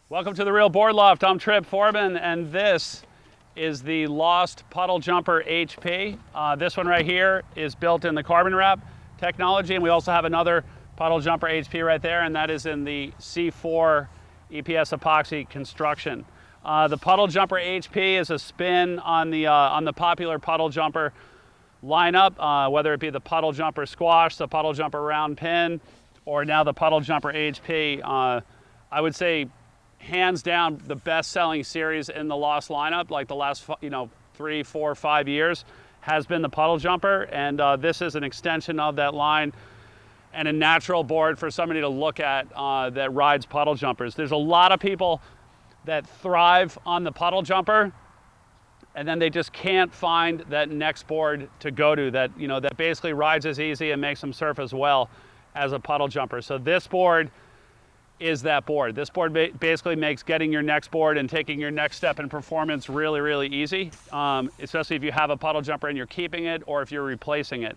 Welcome to the Real Board Loft. I'm Forman, and this is the Lost Puddle Jumper HP. This one right here is built in the carbon wrap technology, and we also have another Puddle Jumper HP right there, and that is in the C4 EPS epoxy construction. The Puddle Jumper HP is a spin on the popular Puddle Jumper lineup, whether it be the Puddle Jumper Squash, the Puddle Jumper Round Pin, or now the Puddle Jumper HP. I would say hands down the best-selling series in the Lost lineup, like the last 3, 4, 5 years, has been the Puddle Jumper, and this is an extension of that line and a natural board for somebody to look at that rides puddle jumpers. There's a lot of people that thrive on the Puddle Jumper, and then they just can't find that next board to go to that that basically rides as easy and makes them surf as well as a Puddle Jumper. So this board is that board. This board basically makes getting your next board and taking your next step in performance really, really easy, especially if you have a Puddle Jumper and you're keeping it or if you're replacing it.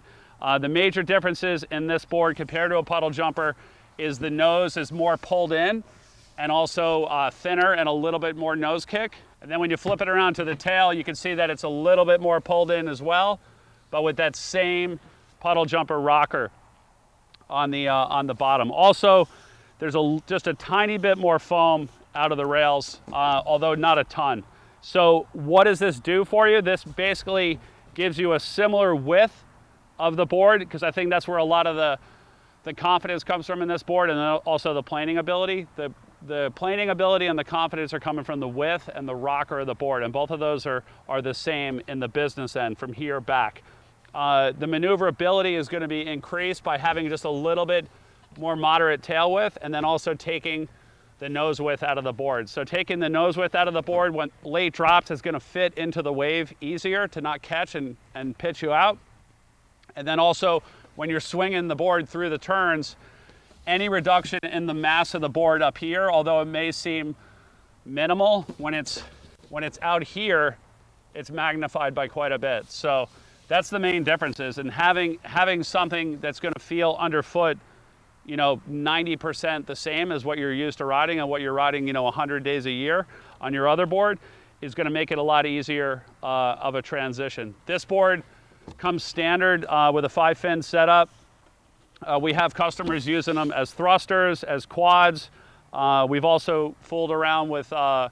The major differences in this board compared to a Puddle Jumper is the nose is more pulled in and also thinner and a little bit more nose kick. And then when you flip it around to the tail, you can see that it's a little bit more pulled in as well, but with that same Puddle Jumper rocker on the bottom. Also, there's just a tiny bit more foam out of the rails, although not a ton. So what does this do for you? This basically gives you a similar width of the board, because I think that's where a lot of the confidence comes from in this board, and then also the planing ability. The planing ability and the confidence are coming from the width and the rocker of the board, and both of those are the same in the business end from here back. The maneuverability is going to be increased by having just a little bit more moderate tail width, and then also taking the nose width out of the board. So taking the nose width out of the board when late drops is going to fit into the wave easier to not catch and pitch you out. And then also when you're swinging the board through the turns, any reduction in the mass of the board up here, although it may seem minimal, when it's out here, it's magnified by quite a bit. So that's the main differences, and having something that's going to feel underfoot 90% the same as what you're used to riding and what you're riding 100 days a year on your other board is going to make it a lot easier of a transition. This board comes standard with a 5-fin setup. We have customers using them as thrusters, as quads. We've also fooled around with a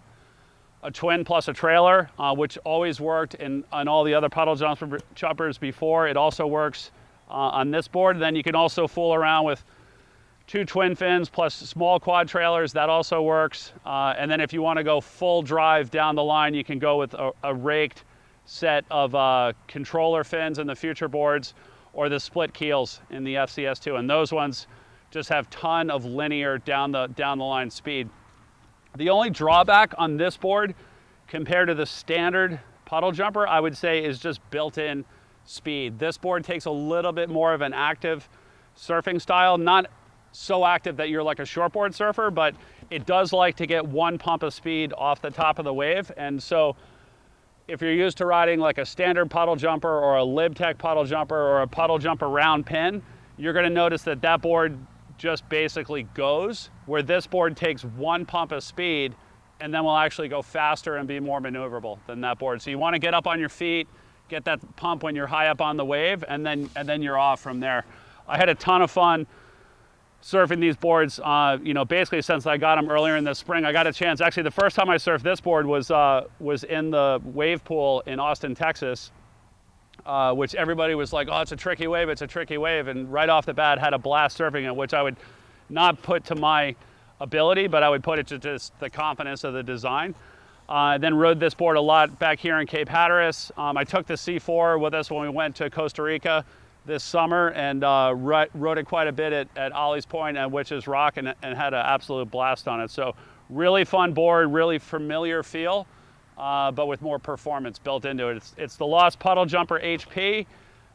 twin plus a trailer, which always worked on all the other Puddle Jumpers before. It also works on this board. Then you can also fool around with 2 twin fins plus small quad trailers. That also works. And then if you want to go full drive down the line, you can go with a raked set of controller fins in the future boards, or the split keels in the FCS2. And those ones just have ton of linear down the line speed. The only drawback on this board compared to the standard Puddle Jumper, I would say, is just built-in speed. This board takes a little bit more of an active surfing style, not so active that you're like a shortboard surfer, but it does like to get one pump of speed off the top of the wave. And so if you're used to riding like a standard Puddle Jumper or a LibTech Puddle Jumper or a Puddle Jumper Round Pin, you're going to notice that board just basically goes, where this board takes one pump of speed and then will actually go faster and be more maneuverable than that board. So you want to get up on your feet, get that pump when you're high up on the wave, and then you're off from there. I had a ton of fun surfing these boards, basically since I got them earlier in the spring. I got a chance, actually the first time I surfed this board was in the wave pool in Austin, Texas, which everybody was like, oh, it's a tricky wave, and right off the bat had a blast surfing it, which I would not put to my ability, but I would put it to just the confidence of the design. Then rode this board a lot back here in Cape Hatteras. I took the C4 with us when we went to Costa Rica this summer, and rode it quite a bit at Ollie's Point and Witch's Rock, and had an absolute blast on it. So really fun board, really familiar feel, but with more performance built into it. It's the Lost Puddle Jumper HP,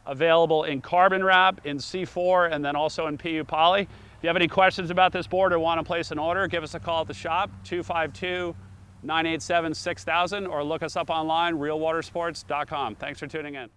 available in carbon wrap, in C4, and then also in PU poly. If you have any questions about this board or want to place an order, give us a call at the shop, 252-987-6000, or look us up online, realwatersports.com. Thanks for tuning in.